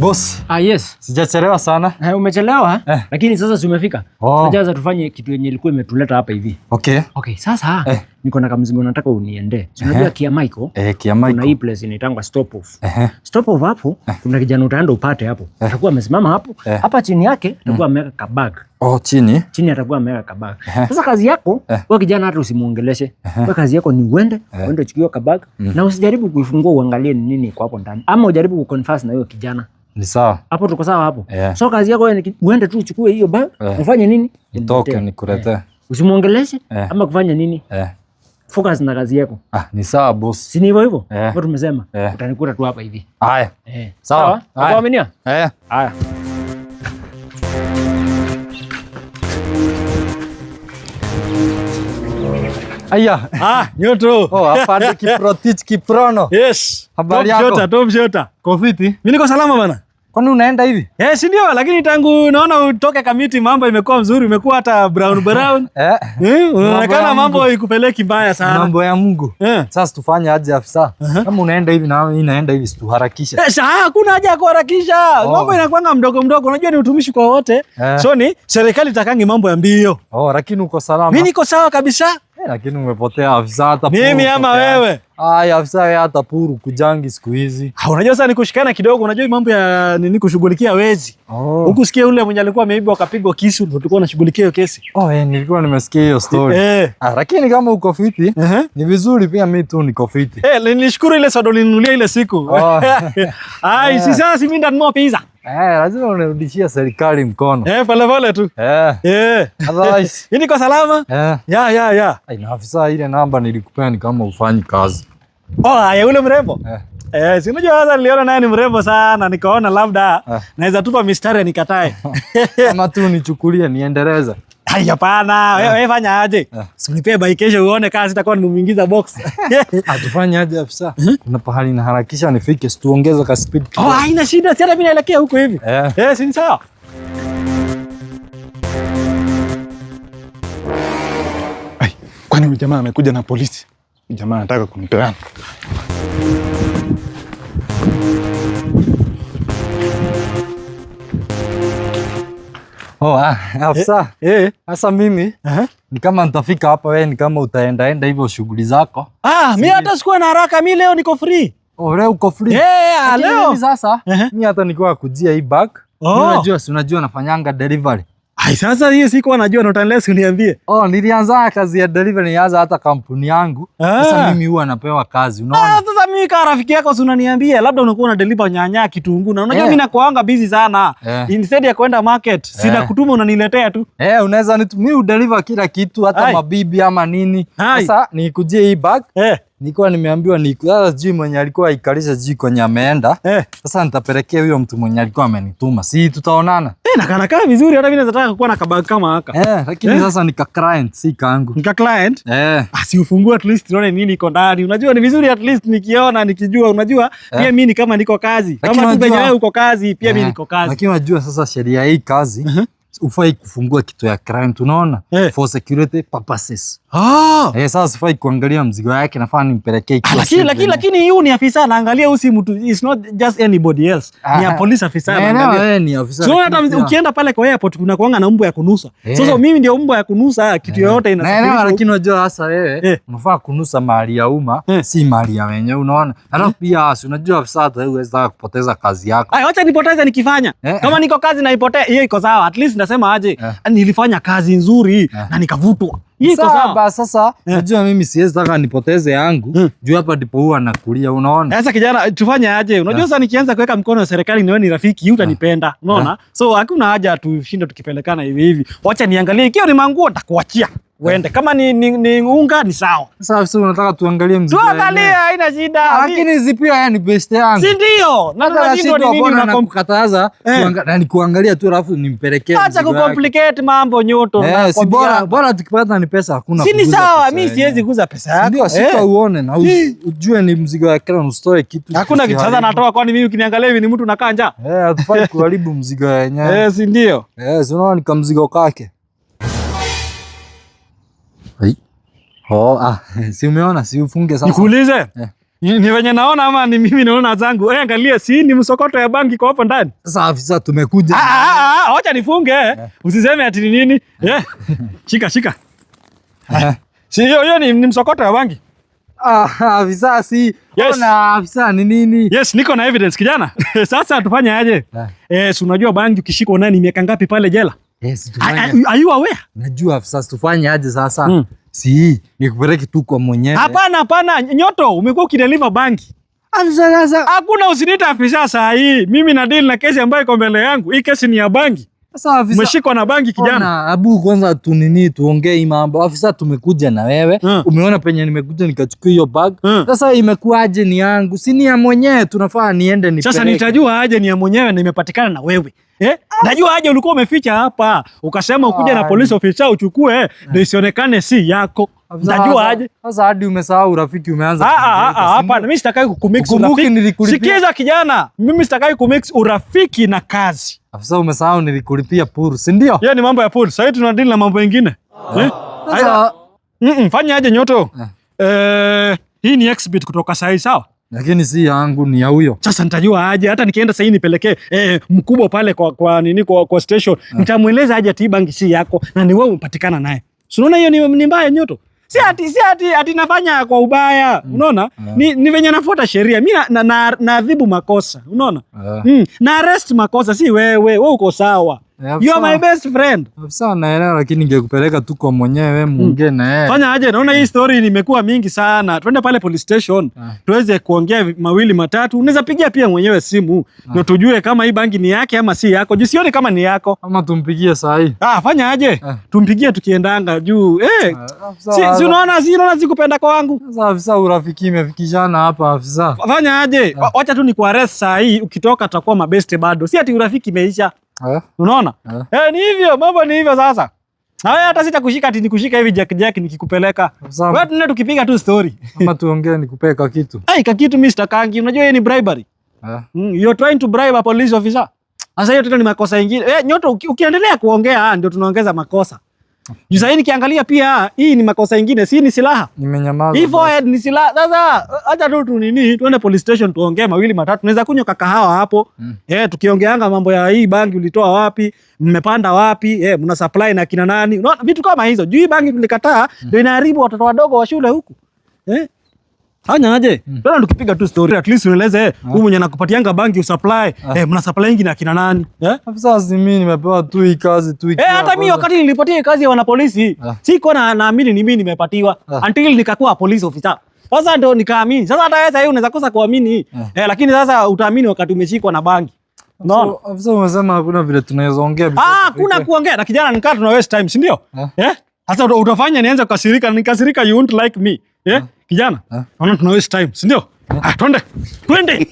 Boss. Yes. Sijachelewa sana. Umechelewa? Lakini sasa si umefika. Tunajaza tufanye kitu yenye ilikuwa imetuleta hapa hivi. Okay. Sasa niko na kamzigo nataka uniende. Unajua Kia Michael? Kia Michael. Kuna hii place inaitangwa Stop Off. Stop Off hapo kuna kijana utaenda upate hapo. Atakuwa amesimama hapo. Hapa chini yake atakuwa ameweka kabag. Chini? Chini atakuwa ameweka kabag. Sasa kazi yako, wewe kijana hata usimuongeleshe. Wewe kazi yako ni uende uchukue kabag na usijaribu kuifungua uangalie ni nini iko hapo ndani. Ama ujaribu kuconfess na hiyo kijana. Ni sawa. Hapo tuko sawa hapo. So kazi yako wewe uende tu uchukue hiyo bag, ufanye nini? Nitoke nikuletee. Usimuongeleshe ama kufanya nini? Focus na kazi yako. Ni sawa boss. Si ni hivyo? Kwa tumesema utanikuta tu hapa hivi. Haya. Sawa. Unaamini? Haya. Aya. Nyoto. Afande Kiprotich Kiprono. Yes. Habari yako? Top shota. Kofiti? Mimi niko salama bana. Kwani unaenda hivi? Si ndio, lakini tangu naona utoke kamiti mambo imekuwa mzuri, imekuwa hata brown. Unaonekana mambo ikupeleki mbaya sana. Mambo ya Mungu. Sasa tufanye aje afisa? Kama unaenda hivi na mimi naenda hivi, situharakishe. Hakuna haja ya kuharakisha. Mambo inakuanga mdogo mdogo. Unajua ni utumishi kwa wote. So ni serikali itakangi mambo ya mbio. Lakini uko salama? Mimi niko sawa kabisa. Lakini umepotea afisa hata puru. Mimi ama wewe? Afisa hata puru kujangi siku hizi. Unajua sasa nikushikana kidogo, unajua mambo ya nini kushughulikia wezi. Huku sikia ule mwenye alikuwa ameiba akapigwa kisu, ndio tulikuwa tunashughulikia hiyo kesi. Nilikuwa nimesikia hiyo story. Lakini kama uko fiti, ni vizuri pia mimi tu niko fiti. Nilishukuru ile soda ulininunulia ile siku. Si sasa mimi ndanunua pizza. Lazima unarudishia serikali mkono. Pole pole tu. Otherwise. Niko salama? Na afisa ile namba nilikupea ni kama ufanyi kazi. Ule mrembo? Si unajua sasa niliona naye ni mrembo sana, nikaona labda naweza tupa mistari nikatae. Ama tu nichukulie niendeleza. Hapana, wewe fanya aje? Usinipe bike kesho uone kazi sitakuwa nimuingiza box. Atufanye aje afisa? Kuna pahali na harakisha nifike, tuongeze ka speed kidogo. Haina shida, si hata mimi naelekea huko hivi. Si ni sawa. Kwani huyu jamaa amekuja na polisi? Jamaa anataka kunipeana. Afisa. Sasa mimi ni kama nitafika hapa, wewe ni kama utaenda hivyo shughuli zako. Mimi hata sikuwa na haraka, mimi leo niko free. Leo uko free? Leo. Sasa mimi hata nilikuwa kujia hii bag. Unajua nafanyanga delivery. Sasa hiyo siku anajua not unless uniambie. Nilianza kazi ya delivery, nianza hata kampuni yangu. Sasa mimi huwa napewa kazi, unaona? Sasa mimi kama rafiki yako si unaniambia labda unakuwa una deliver nyanya kitunguu. Na unajua mimi nakuanga busy sana. Instead ya kwenda market, sina kutuma unaniletea tu. Unaweza nitumie udeliver kila kitu, hata mabibi ama nini. Sasa nikujie hii bag. Nilikuwa nimeambiwa sasa sijui mwenye alikuwa aikalisha sijui kwenye ameenda. Sasa nitapelekea huyo mtu mwenye alikuwa amenituma. Si tutaonana? Nakanakaa vizuri, hata mimi nataka kuwa na kabag kama haka. Lakini sasa nika client si kangu. Nika client? Si ufungue at least tuone nini iko ndani. Unajua ni vizuri at least nikiona nikijua, unajua pia mimi ni kama niko kazi. Kama tu penye wewe uko kazi, pia mimi niko kazi. Lakini unajua sasa sheria hii kazi ufai kufungua kitu ya client, unaona? For security purposes. Sasa sifai kuangalia mzigo yake, nafaa nimpelekee kitu. Lakini yu ni afisa anaangalia usi mtu, it's not just anybody else. Ni a police officer anaangalia. Ni afisa. So hata ukienda pale kwa airport kuna kuanga na mbwa ya kunusa. Sasa mimi ndio mbwa ya kunusa kitu yoyote inasafirishwa. Lakini unajua sasa wewe unafaa kunusa mali ya umma, si mali ya wenyewe, unaona? Alafu pia unajua afisa hata huwezi kupoteza kazi yako. Acha nipoteze nikifanya. Kama niko kazi na ipotee, hiyo iko sawa. At least nasema aje, nilifanya kazi nzuri na nikavutwa. Sasa unajua mimi siwezi taka nipoteze yangu. Juu hapa ndipo huwa nakulia, unaona? Sasa kijana tufanye aje? Unajua sasa nikianza kuweka mkono wa serikali niwe ni rafiki, utanipenda. Unaona? So hakuna haja tushinde tukipelekana hivi hivi. Wacha niangalie ikiwa ni manguo nitakuachia. Uende. Kama ni unga ni sawa. Sasa unataka tuangalie mzigo. Tuangalie, haina shida. Lakini zipia yani best yangu. Si ndio? Na ndio ni nini unakukataza kuangalia tu alafu nimpelekee. Acha kucomplicate mambo Nyoto. Si bora tukipata ni pesa hakuna. Si ni sawa, mimi siwezi kuuza pesa yako. Ndio sita uone na ujue ni mzigo wa kila usitoe kitu. Hakuna kitu sasa natoa, kwani mimi ukiniangalia hivi ni mtu nakaa njaa? Hatufai kuharibu mzigo wenyewe. Si ndio? Unaona ni kama mzigo kake. Si umeona, si ufunge sasa. Nikuulize? Ni venye naona ama ni mimi naona zangu? Angalia, si ni msokoto ya bangi kwa hapo ndani. Sasa afisa, tumekuja. Acha nifunge. Usiseme ati nini. Shika. Si hiyo ni msokoto ya bangi. Afisa, si. Yes. Ona afisa ni nini? Yes, niko na evidence kijana. Sasa tufanye aje? Si unajua bangi ukishikwa nani miaka ngapi pale jela? Yes, are you aware? Najua afisa, tufanye aje sasa? Si, nikupeleke tu kwa mwenyewe. Hapana, Nyoto, umekuwa ukideliver bangi. Afisa sasa. Hakuna, usiniite afisa saa hii. Mimi na deal na kesi ambayo iko mbele yangu. Hii kesi ni ya bangi. Sasa afisa, umeshikwa na bangi kijana. Abu, kwanza tuongee mambo. Afisa, tumekuja na wewe. Umeona penye nimekuja nikachukua hiyo bag. Sasa imekuaje ni yangu? Si ni ya mwenyewe, tunafaa niende nipeleke. Sasa nitajua aje ni ya mwenyewe na imepatikana na wewe. Najua aje ulikuwa umeficha hapa. Ukasema ukuje na police officer uchukue ndio isionekane si yako. Najua aje. Sasa hadi umesahau urafiki umeanza. Hapana, mimi sitakai kukumix urafiki. Sikiza kijana, mimi sitakai kumix urafiki na kazi. Afisa, umesahau nilikulipia pool, si ndio? Hiyo ni mambo ya pool. Sasa tuna deal na mambo mengine. Sasa fanya aje Nyoto. Hii ni exhibit kutoka sahi, sawa? Lakini si yangu, ni ya huyo. Sasa nitajua aje hata nikienda sasa nipelekee mkubwa pale kwa station. Nitamweleza aje ati bangi si yako na ni wewe umepatikana naye. Unaona hiyo ni mbaya Nyoto. Si ati nafanya kwa ubaya. Unaona? Ni venye nafuata sheria. Mimi naadhibu makosa. Unaona? Na arrest makosa, si wewe. Wewe uko sawa. You are my best friend. Afisa, naelewa, lakini ningekupeleka tu kwa mwenyewe muongee na yeye. Fanya aje? Naona hii story nimekuwa mingi sana. Twende pale police station. Tuweze kuongea mawili matatu. Unaweza pigia pia mwenyewe simu. Ndio tujue kama hii bangi ni yake ama si yako. Jisione kama ni yako. Ama tumpigie saa hii. Fanya aje? Tumpigie tukiendanga juu. Si unaona zikupenda kwa wangu. Sasa afisa, urafiki imefikishana hapa afisa. Fanya aje? Wacha tu nikuarrest saa hii, ukitoka tutakuwa mabeste bado. Si ati urafiki imeisha. Unaona? Ni hivyo, mambo ni hivyo sasa. Na wewe hata sitakushika ati nikushika hivi jack nikikupeleka. Wewe tunaenda tukipiga tu story. Ama tuongee nikupeka kitu. Kakitu mimi sitakangi. Unajua yeye ni bribery. You're trying to bribe a police officer. Sasa hiyo tena ni makosa mengine. Nyoto, ukiendelea kuongea ndio tunaongeza makosa. Juu sasa nikiangalia pia hii ni makosa mengine, si ni silaha. Nimenyamaza. Hii forehead ni silaha. Sasa acha tu tuende police station tuongee mawili matatu. Tunaweza kunywa kahawa hapo. Tukiongeanga mambo ya hii bangi ulitoa wapi? Mmepanda wapi? Mna supply na kina nani? Unaona vitu kama hizo. Juu hii bangi tulikataa ndio inaharibu watoto wadogo wa shule huku. Fanya aje? Tuna tukipiga tu story at least unaeleze huyu mwenye anakupatianga bangi usupply. Mna supply nyingi na kina nani? Afisa, mimi nimepewa tu hii kazi tu. Hata mimi wakati nilipatia kazi ya wanapolisi, siko naamini ni mimi nimepatiwa until nikakuwa police officer. Sasa ndio nikaamini. Sasa hata wewe unaweza kosa kuamini. Lakini sasa utaamini wakati umeshikwa na bangi. No. Afisa, umesema hakuna vile tunaweza ongea. Hakuna kuongea na kijana, nikaa tuna waste time, si ndio? Sasa utafanya nianze kukasirika, nikasirika you won't like me. Kijana, naona tuna waste time, si ndio? Twende.